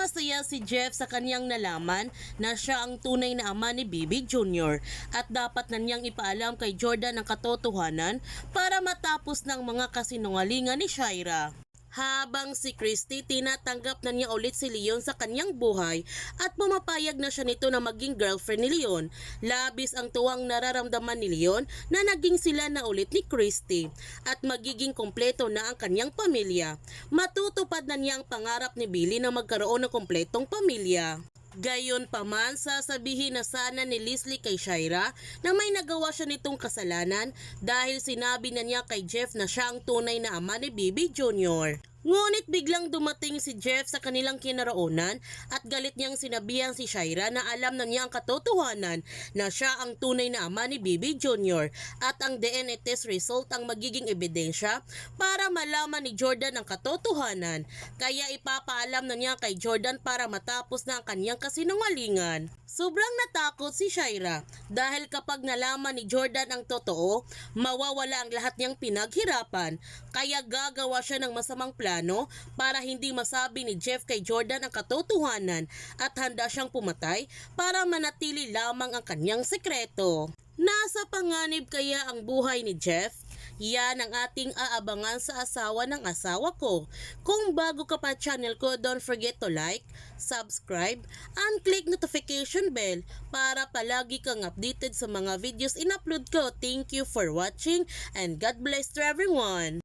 masaya si Jeff sa kanyang nalaman na siya ang tunay na ama ni Bibi Jr. at dapat na niyang ipaalam kay Jordan ang katotohanan para matapos ng mga kasinungalingan ni Shaira. Habang si Christy tinatanggap na niya ulit si Leon sa kanyang buhay at pumapayag na siya nito na maging girlfriend ni Leon. Labis ang tuwang nararamdaman ni Leon na naging sila na ulit ni Christy at magiging kompleto na ang kanyang pamilya. Matutupad na niya ang pangarap ni Billy na magkaroon ng kompletong pamilya. Gayon pa man, sasabihin na sana ni Leslie kay Shaira na may nagawa siya nitong kasalanan dahil sinabi na niya kay Jeff na siya ang tunay na ama ni Bibi Jr. Ngunit biglang dumating si Jeff sa kanilang kinaroonan at galit niyang sinabihan si Shaira na alam na niya ang katotohanan na siya ang tunay na ama ni Bibi Jr. at ang DNA test result ang magiging ebidensya para malaman ni Jordan ang katotohanan. Kaya ipapaalam na niya kay Jordan para matapos na ang kanyang kasinungalingan. Sobrang natakot si Shaira dahil kapag nalaman ni Jordan ang totoo, mawawala ang lahat niyang pinaghirapan. Kaya gagawa siya ng masamang plano para hindi masabi ni Jeff kay Jordan ang katotohanan at handa siyang pumatay para manatili lamang ang kanyang sekreto. Nasa panganib kaya ang buhay ni Jeff? Yan ang ating aabangan sa asawa ng asawa ko. Kung bago ka pa channel ko, don't forget to like, subscribe, and click notification bell para palagi kang updated sa mga videos in-upload ko. Thank you for watching and God bless to everyone.